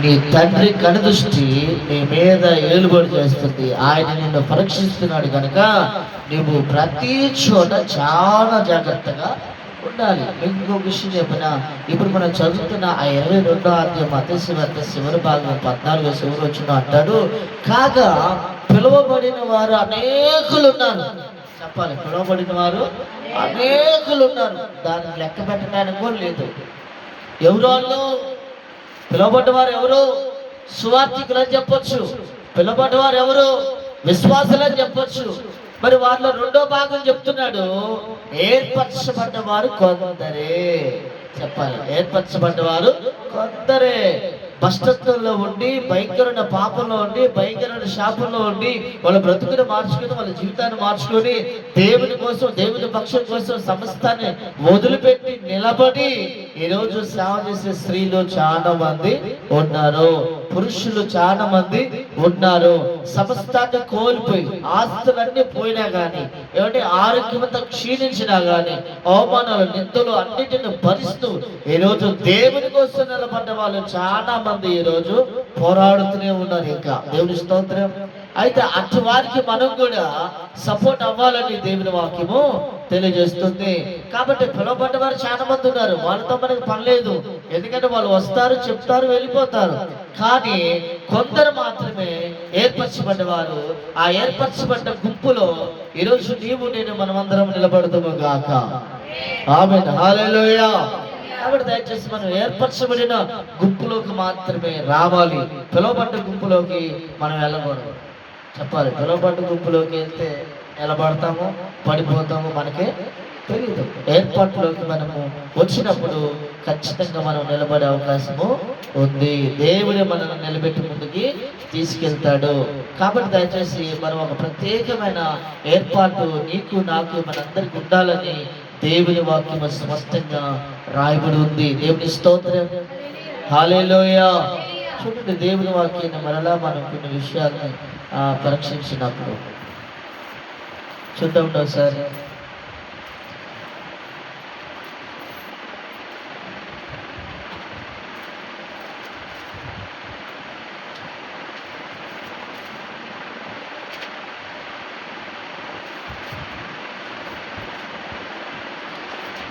నీ తండ్రి కనుదృష్టి నీ మీద ఏలుబడి చేస్తుంది. ఆయన నిన్ను పరీక్షిస్తున్నాడు కనుక నువ్వు ప్రతి చోట చాలా జాగ్రత్తగా ఉండాలి. మీకు ఇంకొక విషయం చెప్పిన, ఇప్పుడు మనం చదువుతున్న ఆ 22వ అధ్యాయం మత్తయి వార్త చివరి భాగం 14వ చివరి వచ్చిన అంటాడు, కాగా పిలువబడిన వారు అనేకులు ఉన్నారు. చెప్పాలి, పిలువబడిన వారు అనేకులు ఉన్నారు. దాన్ని లెక్క పెట్టడానికి కూడా లేదు. ఎవరు వాళ్ళు? పిలువబడ్డవారు ఎవరు? సువార్థికులు అని చెప్పొచ్చు. పిలువబడ్డవారు ఎవరు? విశ్వాసులు అని చెప్పొచ్చు. మరి వారిలో రెండో భాగం చెప్తున్నాడు, ఏర్పరచబడ్డవారు కొందరే. చెప్పాలి, ఏర్పరచబడ్డవారు కొందరే. భ్రష్టత్వంలో ఉండి, భయంకరమైన పాపంలో ఉండి, భయంకరమైన శాపంలో ఉండి, వాళ్ళ బ్రతుకుని మార్చుకుని, వాళ్ళ జీవితాన్ని మార్చుకొని, దేవుని కోసం, దేవుని పక్షం కోసం సమస్తాన్ని వదిలిపెట్టి నిలబడి ఈరోజు సేవ చేసే స్త్రీలు చాలా మంది ఉన్నారు, పురుషులు చాలా మంది ఉన్నారు. సమస్తాన్ని కోల్పోయి, ఆస్తులన్నీ పోయినా కానీ, ఏమంటే ఆరోగ్యమంతా క్షీణించినా కానీ, అవమానాలు, నిందలు అన్నిటిని భరిస్తూ ఈరోజు దేవుని కోసం నిలబడ్డ వాళ్ళు చాలా మంది ఈరోజు పోరాడుతూనే ఉన్నారు. ఇంకా దేవుని స్తోత్రం. అయితే అటు వారికి మనం కూడా సపోర్ట్ అవ్వాలని దేవుని వాక్యము తెలియజేస్తుంది. కాబట్టి పిలువబడ్డ వారు చాలా మంది ఉన్నారు, వాళ్ళతో మనకు పని లేదు. ఎందుకంటే వాళ్ళు వస్తారు, చెప్తారు, వెళ్ళిపోతారు. కానీ కొందరు మాత్రమే ఏర్పరచబడ్డవారు. ఆ ఏర్పరచబడ్డ గుంపులో ఈరోజు నీవు నేను మనమందరం నిలబడతాము గాక. ఆమేన్, హల్లెలూయా. కాబట్టి దయచేసి మనం ఏర్పరచబడిన గుంపులోకి మాత్రమే రావాలి. పిలువబడ్డ గుంపులోకి మనం వెళ్ళకూడదు. చెప్పాలి, పిలువబడ్డ గుంపులోకి వెళ్తే నిలబడతాము, పడిపోతాము, మనకే తెలియదు. ఏర్పాటులోకి మనము వచ్చినప్పుడు ఖచ్చితంగా మనం నిలబడే అవకాశము ఉంది. దేవుడే మనల్ని నిలబెట్టి ముందుకి తీసుకెళ్తాడు. కాబట్టి దయచేసి మనం ఒక ప్రత్యేకమైన ఏర్పాటు నీకు నాకు మనందరికి ఉండాలని దేవుని వాక్యం స్పష్టంగా రాయబడి ఉంది. దేవుని స్తోత్రం, హల్లెలూయా. చూడండి, దేవుని వాక్యాన్ని మరలా మనం కొన్ని విషయాన్ని పరీక్షించినప్పుడు చూద్దాం ఒకసారి.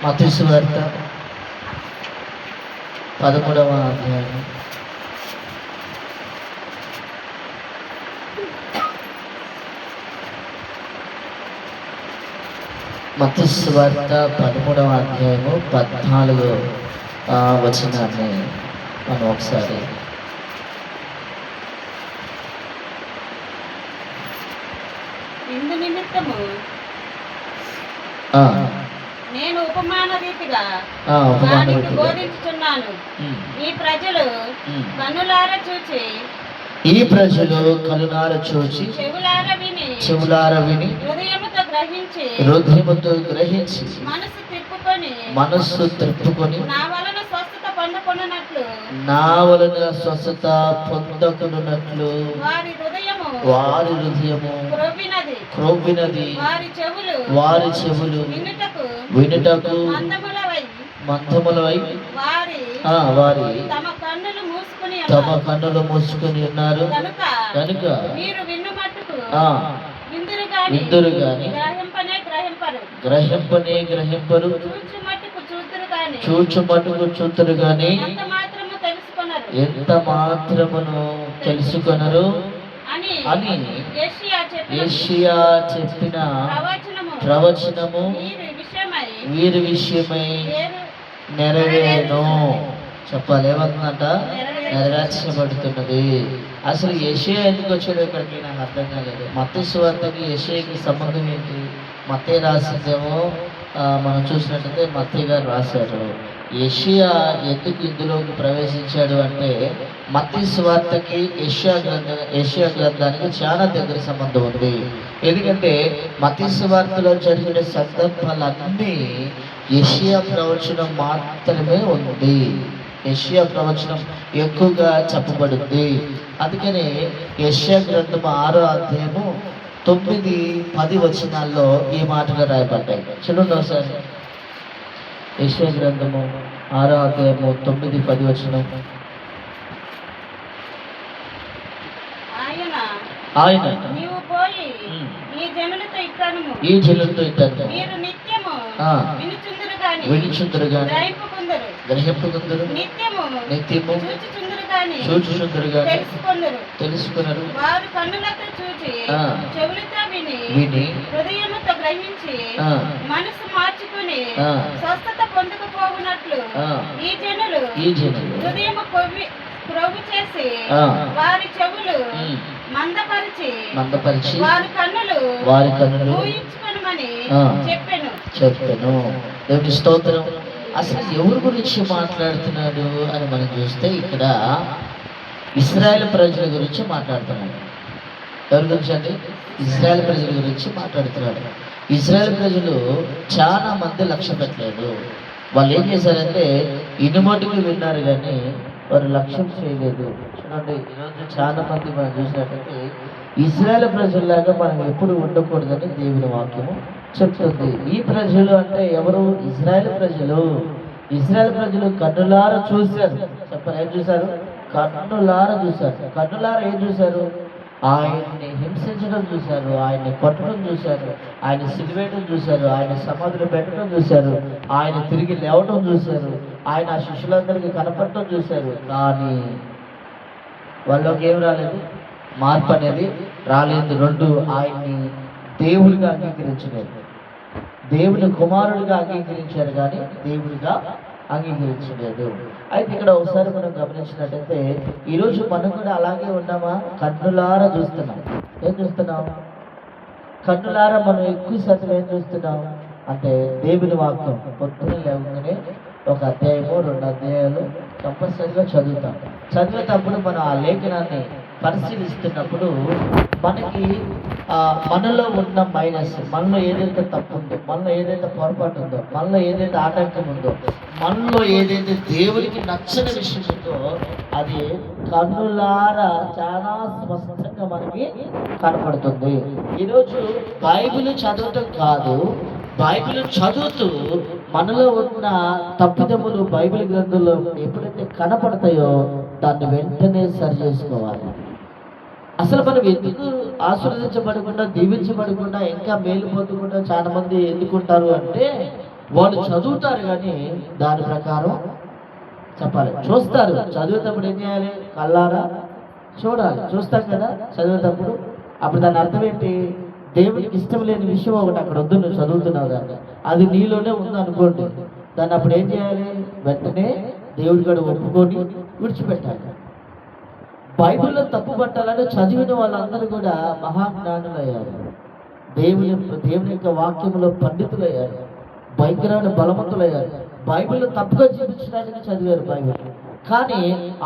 మత్తయి వార్త 13వ అధ్యాయం మత్తయి వార్త 13వ అధ్యాయము 14వ వచనాన్ని మనం ఒకసారి నేను ఉపమాన రీతిగా బోధించుచున్నాను. ఈ ప్రజలు కన్నులారా చూచి, చెవులారా విని హృదయముతో గ్రహించి మనస్సు తిప్పుకొని నా వలన స్వస్థత పొందకున్నట్లు వారి హృదయము క్రొవ్వినది, వారి చెవులు వినుటకు మందములవై వారి తమ కన్నులు మూసుకొని ఉన్నారు కనుక విందురు గాని గ్రహింపరు, చూచు మట్టుకు చూతురు గాని ఎంత మాత్రమును తెలుసుకొనరు అని యెషయా చెప్పిన ప్రవచనము వీరి విషయమై నెరవేరును. చెప్పాలి, ఏమంటుందంట? నెరవేర్చబడుతున్నది. అసలు యెషయా ఎందుకు వచ్చాడు ఇక్కడికి నాకు అర్థం కాలేదు. మత్తయి సువార్తకి యెషయాకి సంబంధం ఏంటి? మత్తయి రాసిందేమో మనం చూసినట్లయితే మత్తయి గారు రాశారు. యెషయా ఎందుకు ఇందులోకి ప్రవేశించాడు అంటే మత్తయి సువార్తకి యెషయా గ్రంథానికి చాలా దగ్గర సంబంధం ఉంది. ఎందుకంటే మత్తయి సువార్తలో జరిగిన సందర్భాలన్నీ యెషయా ప్రవచనం మాత్రమే ఉంది. యెషయా ప్రవచనం ఎక్కువగా చెప్పబడింది. అందుకని యెషయా గ్రంథం 6వ అధ్యాయము 9-10 వచనాల్లో ఈ మాటలు రాయబడ్డాయి. చూడండి ఒకసారి. యెషయా గ్రంథము 6వ అధ్యాయము 9-10 వచనం. ఆయన నీవు పోయి ఉమ్. ఈ జనులతో ఇట్లనుము, ఈ జనులతో ఇట్టారు మీరు నిత్యము ఆ. వినుచుందురు గాని వినిచుందరు గాని గ్రహింపుకుందరు, గ్రహింపుకుందరు నిత్యము నిత్యము చూచుచుందురు గాని చూచుచుందరు గాని తెలుసుకొందురు. తెలుసుకున్నారు వారు కన్నులతో చూచి ఆ. చెవులతో విని విని హృదయముతో గ్రహించి ఆ. మనసు మార్చుకుని ఆ. స్వస్థత పొందకపోవునట్లు ఆ. ఈ జనులు ఈ జనులు హృదయము క్రొవ్వు చేసి ఆ. వారి చెవులు ఉమ్. మందపరిచి మందపరిచి వారి కన్నులు వారి కన్నులు ఊహించుకొనమని ఆ. చెప్పెను. చెప్పాను. దేవుని స్తోత్రం. అసలు ఎవరి గురించి మాట్లాడుతున్నాడు అని మనం చూస్తే ఇక్కడ ఇశ్రాయేల్ ప్రజల గురించి మాట్లాడుతున్నాడు. ఎవరి గురించి అంటే ఇశ్రాయేల్ ప్రజల గురించి మాట్లాడుతున్నాడు. ఇశ్రాయేల్ ప్రజలు చాలా మంది లక్ష్య పెట్టలేదు. వాళ్ళు ఏం చేశారంటే ఇనుమటుకు విన్నారు కానీ వారు లక్ష్యం చేయలేదు. చూడండి, ఈరోజు చాలా మంది మనం చూసినట్టయితే ఇశ్రాయేల్ ప్రజల్లాగా మనం ఎప్పుడు ఉండకూడదని దేవుని వాక్యము చెప్తుంది. ఈ ప్రజలు అంటే ఎవరు? ఇశ్రాయేల్ ప్రజలు. ఇశ్రాయేల్ ప్రజలు కన్నులారా చూశారు. చెప్పారు, ఏం చూశారు? కన్నులారా చూశారు. కన్నులారా ఏం చూశారు? ఆయన్ని హింసించడం చూశారు, ఆయన్ని కొట్టడం చూశారు, ఆయన సిలివేయడం చూశారు, ఆయన సమాధులు పెట్టడం చూశారు, ఆయన తిరిగి లేవడం చూశారు, ఆయన ఆ శిష్యులందరికీ కనపడటం చూశారు. కానీ వాళ్ళకి ఏం రాలేదు, మార్పు అనేది రాలేదు. రెండు, ఆయన్ని దేవుడిగా అంగీకరించలేదు. దేవుని కుమారుడిగా అంగీకరించారు కానీ దేవుడిగా అంగీకరించలేదు. అయితే ఇక్కడ ఒకసారి మనం గమనించినట్టయితే ఈరోజు మనం కూడా అలాగే ఉన్నామా? కన్నులారా చూస్తున్నాం. ఏం చూస్తున్నాం? కన్నులారా మనం ఎక్కువ శాతం ఏం చూస్తున్నాం అంటే దేవుని వాక్యం పొద్దున లేవగానే ఒక అధ్యాయము 2 అధ్యాయాలు కంపల్సరిగా చదువుతాం. చదివేటప్పుడు మనం ఆ లేఖనాన్ని పరిశీలిస్తున్నప్పుడు మనకి మనలో ఉన్న మైనస్, మనలో ఏదైతే తప్పు ఉందో, మనలో ఏదైతే పొరపాటు ఉందో, మనలో ఏదైతే ఆటంకం ఉందో, మనలో ఏదైతే దేవుడికి నచ్చని విషయం ఉందో అది కన్నులారా చాలా స్పష్టంగా మనకి కనపడుతుంది. ఈరోజు బైబిల్ చదవటం కాదు, బైబిల్ చదువుతూ మనలో ఉన్న తప్పిదములు బైబిల్ గ్రంథంలో ఎప్పుడైతే కనపడతాయో దాన్ని వెంటనే సరి చేసుకోవాలి. అసలు మనం ఎందుకు ఆశీర్వదించబడకుండా, దీవించబడకుండా, ఇంకా మేలు పొందకుండా చాలా మంది ఎందుకుంటారు అంటే వాళ్ళు చదువుతారు కానీ దాని ప్రకారం చెప్పాలి. చూస్తారు, చదివేటప్పుడు ఏం చేయాలి? కళ్ళారా చూడాలి. చూస్తాం కదా చదివేటప్పుడు. అప్పుడు దాని అర్థం ఏంటి? దేవుడికి ఇష్టం లేని విషయం ఒకటి అక్కడ వద్దు, నువ్వు చదువుతున్నావు దాన్ని, అది నీలోనే ఉంది అనుకోండి. దాన్ని అప్పుడు ఏం చేయాలి? వెంటనే దేవుడి కూడా ఒప్పుకొని విడిచిపెట్టాలి. బైబిల్లో తప్పు పట్టాలని చదివిన వాళ్ళందరూ కూడా మహాజ్ఞానులయ్యారు. దేవుని యొక్క వాక్యంలో పండితులయ్యారు, భయంకరమైన బలవంతులయ్యారు. బైబిల్ తప్పుగా చూపించడానికి చదివారు బైబిల్. కానీ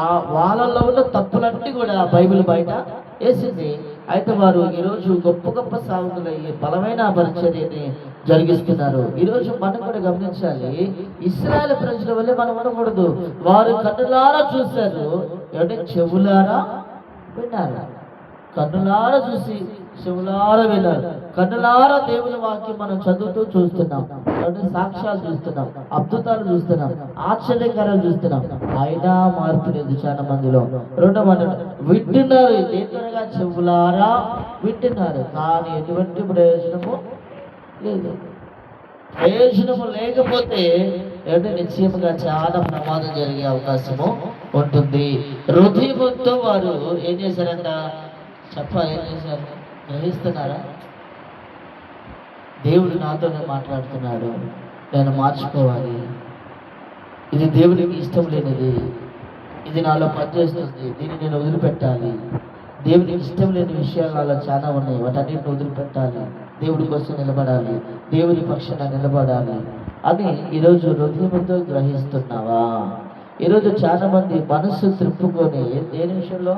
ఆ వాళ్ళల్లో ఉన్న తప్పులన్నీ కూడా బైబిల్ బయట వేసింది. అయితే వారు ఈరోజు గొప్ప గొప్ప సాగులయ్యి బలమైన పరిచర్యని జరిగిస్తున్నారు. ఈరోజు మనం కూడా గమనించాలి, ఇశ్రాయేల్ ప్రజల వల్లే మనం ఉండకూడదు. వారు కన్నులారా చూశారు, అంటే చెవులారా విన్నారు. కన్నులారా చూసి చెవులారా విన్నారు. కన్నులారా దేవుని వాక్యం మనం చదువుతూ చూస్తున్నాం, సాక్ష్యాలు చూస్తున్నాం, అద్భుతాలు చూస్తున్నాం, ఆశ్చర్యకారాలు చూస్తున్నాం. అయినా మార్పు లేదు చాలా మందిలో. రెండవ వింటున్నారు, దేనిగా చెవులారా వింటున్నారు, కానీ ఎటువంటి ప్రయోజనము లేదు. ప్రయోజనము లేకపోతే ఏమిటి? నిశ్చయముగా చాలా ప్రమాదం జరిగే అవకాశము ఉంటుంది. హృదయంతో వారు ఏం చేశారంట? చెప్పాలి, ఏం చేశారు? గ్రహిస్తున్నారా? దేవుడు నాతోనే మాట్లాడుతున్నాడు, నేను మార్చుకోవాలి, ఇది దేవుడికి ఇష్టం లేనిది, ఇది నాలో పనిచేస్తుంది, దీన్ని నేను వదిలిపెట్టాలి. దేవుడికి ఇష్టం లేని విషయాలు నాలో చాలా ఉన్నాయి, వాటన్నిటిని వదిలిపెట్టాలి, దేవుడి కోసం నిలబడాలి, దేవుడి పక్షాన నిలబడాలి అని ఈరోజు హృదయంతో గ్రహిస్తున్నావా? ఈరోజు చాలా మంది మనసు త్రిప్పుకొని, దేని విషయంలో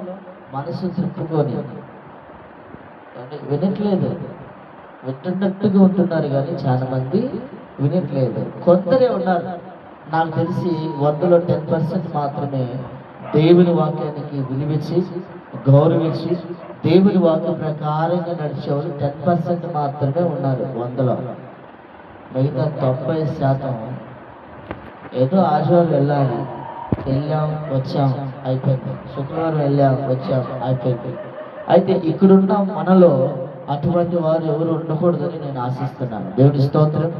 మనసు త్రిప్పుకొని వినట్లేదు, వింటున్నట్టుగా ఉంటున్నారు కానీ చాలా మంది వినట్లేదు. కొందరే ఉన్నారు, నాకు తెలిసి 100లో 10% మాత్రమే దేవుని వాక్యానికి విలువించి గౌరవించి దేవుని వాక్య ప్రకారంగా నడిచేవాళ్ళు 10% మాత్రమే ఉన్నారు 100లో. మిగతా 90% ఏదో ఆదివారం వెళ్ళాం వచ్చాం అయిపోయింది, శుక్రవారం వెళ్ళాం వచ్చాం అయిపోయింది, అయితే ఇక్కడున్న మనలో అటువంటి వారు ఎవరు ఉండకూడదని నేను ఆశిస్తున్నాను. దేవుని స్తోత్రం.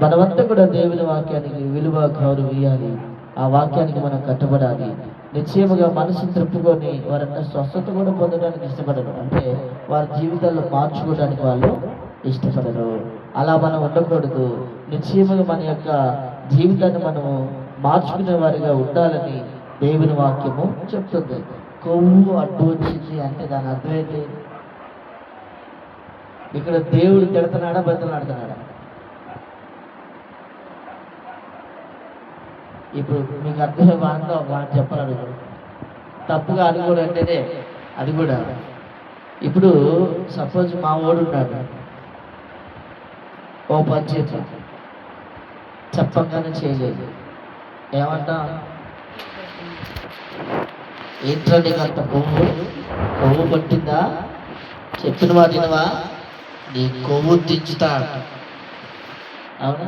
మనమంతా కూడా దేవుని వాక్యానికి విలువ గౌరవం ఇవ్వాలి. ఆ వాక్యానికి మనం కట్టుబడాలి. నిశ్చయముగా మనసు త్రిప్పుకొని వారంతా స్వస్థత కూడా పొందడానికి ఇష్టపడరు. అంటే వారి జీవితాల్లో మార్చుకోవడానికి వాళ్ళు ఇష్టపడరు. అలా మనం ఉండకూడదు. నిశ్చయముగా మన యొక్క జీవితాన్ని మనము మార్చుకునే వారిగా ఉండాలని దేవుని వాక్యము చెప్తుంది. కొవ్వు అడ్డు వచ్చింది అంటే దాని అర్థం ఏంటి? ఇక్కడ దేవుడు తిడుతున్నాడా బెత్తలాడుతున్నాడా? ఇప్పుడు మీకు అర్థమే బాగా మాట చెప్పాలి. తప్పుగా అనుకోడు అంటేనే అది కూడా. ఇప్పుడు సపోజ్ మా వాడు ఉన్నాడు, ఓ పని చేత చెప్పంగానే చేయలేదు, ఏమంటా? ఏంట్రా నీకు అంత కొవ్వు పట్టిందా? చెప్పిన వాటినవా? నీ కొవ్వు దించుతా. అవునా?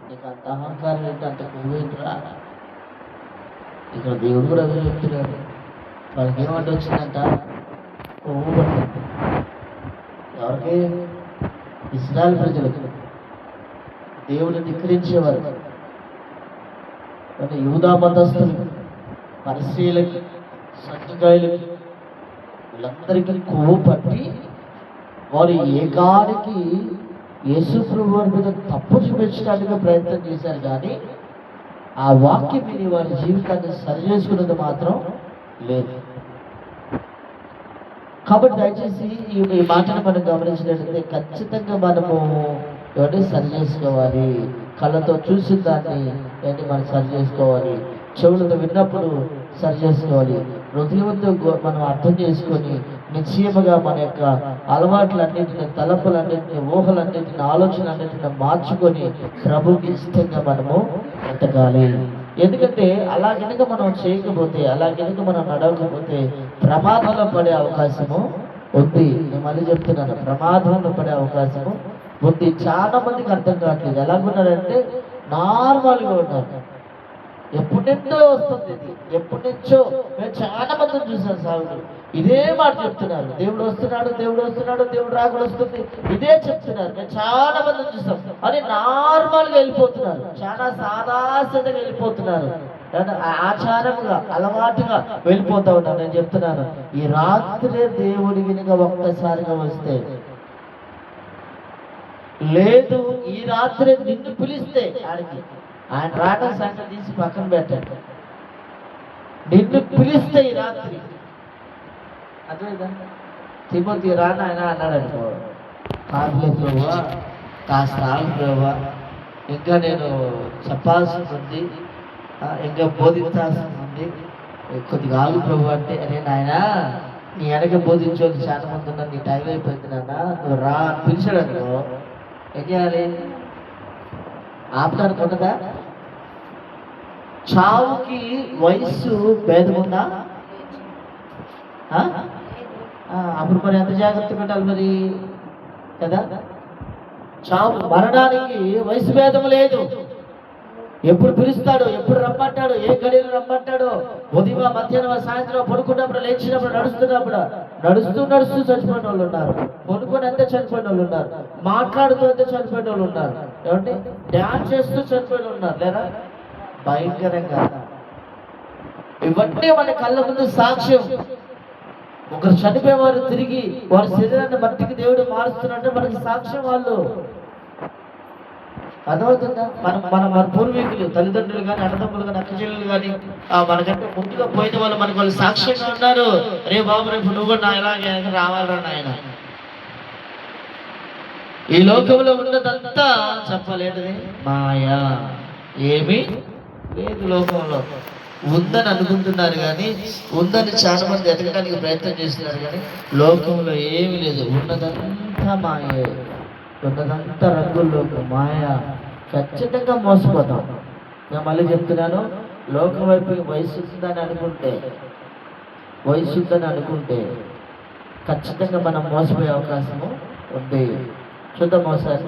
నీకు అంత అహంకారం ఏంటి? అంత కొవ్వు ఏంట్రా? ఇక్కడ దేవుడు కూడా అదే చెప్తున్నాడు. వాళ్ళకి ఏమంట వచ్చిందంట? కొవ్వు పట్టింది. ఎవరికి? ఇశ్రాయేలు ప్రజలకు. దేవుడిని ధిక్కరించేవారు అంటే యూదా మతస్థులు, పరిసయ్యులకి, సద్దుకాయులకి, వీళ్ళందరికీ కొవ్వు పట్టి వారు ఏకానికి యేసు ప్రభువు వారి మీద తప్పు చూపించడానికి ప్రయత్నం చేశారు. కానీ ఆ వాక్యం విని వారి జీవితాన్ని సరి చేసుకున్నది మాత్రం లేదు. కాబట్టి దయచేసి ఈ మాటను మనం గమనించినట్లయితే ఖచ్చితంగా మనము ఎవరిని సరి చేసుకోవాలి. కళ్ళతో చూసిన దాన్ని ఏంటి మనం సరి చేసుకోవాలి. చెవులతో విన్నప్పుడు సరి చేసుకోవాలి. హృదయంతో మనం అర్థం చేసుకొని నిశ్చయముగా మన యొక్క అలవాట్లన్నింటినీ, తలపులన్నింటినీ, ఊహలన్నింటినీ, ఆలోచనలన్నింటినీ మార్చుకొని ప్రభుకి ఇష్టంగా మనము బ్రతకాలి. ఎందుకంటే అలా కనుక మనం చేయకపోతే, అలా కనుక మనం నడవకపోతే ప్రమాదంలో పడే అవకాశము ఉంది. నేను మళ్ళీ చెప్తున్నాను, ప్రమాదంలో పడే అవకాశము ఉంది. చాలా మందికి అర్థం కావట్లేదు. ఎలాగున్నారంటే నార్మల్గా ఉన్నారు. ఎప్పటి నుంచో వస్తుంది ఇది, ఎప్పటి నుంచో. మేము చాలా మందిని చూసాం సాగులు ఇదే మాట చెప్తున్నారు. దేవుడు వస్తున్నాడు, దేవుడు వస్తున్నాడు, దేవుడు రాకుండా వస్తుంది, ఇదే చెప్తున్నారు. మేము చాలా మందిని చూసాం. అని నార్మల్గా వెళ్ళిపోతున్నారు, చాలా సాదాసీదంగా వెళ్ళిపోతున్నారు, ఆచారంగా అలవాటుగా వెళ్ళిపోతా ఉన్నారు. నేను చెప్తున్నాను, ఈ రాత్రే దేవుడి వినిగా ఒక్కసారిగా వస్తే, లేదు ఈ రాత్రి నిన్ను పిలిస్తే, ఆయన రావడం సంగతి తీసి పక్కన పెట్టండి. నిన్ను పిలిస్తే ఈ రాత్రి అదేదా తిమోతి రాను ఆయన అన్నాడు అనుకో, కాదులే ప్రభువా, కాస్త ఆగు ప్రభువా, ఇంకా నేను చెప్పాల్సి ఉంది, ఇంకా బోధించాల్సి ఉంది, కొద్దిగా ఆగు ప్రభు అంటే, అరే నాయన నీ వెనక బోధించోళ్ళు చాలా మంది ఉన్నారు, నీ టైం అయిపోయింది నాన్న, నువ్వు రా పిలిచాడు అనుకో, ఏం చేయాలి? ఆపడానికి ఉండదా? చావుకి వయస్సు భేదం ఉందా? అప్పుడు మరి ఎంత జాగ్రత్తగా ఉండాలి మరి కదా? చావు మరణానికి వయసు భేదం లేదు. ఎప్పుడు పిలుస్తాడు, ఎప్పుడు రమ్మంటాడు, ఏ గడియలు రమ్మంటాడో, ఉదయం మధ్యాహ్నం సాయంత్రం పడుకున్నప్పుడు, లేచినప్పుడు, నడుస్తూ చనిపోయిన వాళ్ళు ఉన్నారు, పడుకొని అంతే చనిపోయిన వాళ్ళు ఉన్నారు, మాట్లాడుతూ అంతే చనిపోయిన వాళ్ళు ఉన్నారు, ఏమంటే డ్యాన్స్ చేస్తూ చనిపోయిన వాళ్ళు ఉన్నారు. లేదా భయంకరంగా ఇవన్నీ మన కళ్ళ ముందు సాక్ష్యం. ఒకరు చనిపోయేవారు తిరిగి వారి శరీరాన్ని మట్టికి దేవుడు మారుస్తున్నట్టే మనకి సాక్ష్యం వాళ్ళు. అర్థమవుతుందా? మన పూర్వీకులు, తల్లిదండ్రులు కానీ, అన్నదమ్ములు కానీ, అక్కచెల్లెలు కానీ, మనకంటే ముందుగా పోయిన వాళ్ళు మనకు వాళ్ళు సాక్ష్యంగా ఉన్నారు. రే బాబు, రేపు నువ్వు కూడా నా ఇలాగే రావాలరా నాయన. ఈ లోకంలో ఉన్నదంతా చెప్పలేనిది మాయా, ఏమీ లేదు లోకంలో. ఉందని అనుకుంటున్నారు కానీ, ఉందని చాలా మంది ఎదగడానికి ప్రయత్నం చేస్తున్నారు కానీ లోకంలో ఏమీ లేదు. ఉన్నదంతా మాయే, ఉన్నదంతా రంగుల్లోకి మాయ. ఖచ్చితంగా మోసపోతాం. నేను మళ్ళీ చెప్తున్నాను, లోకం వైపు వయసు ఉందని అనుకుంటే ఖచ్చితంగా మనం మోసపోయే అవకాశము ఉంది. చూద్దాం ఒకసారి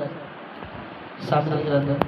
సామెతల గ్రంథం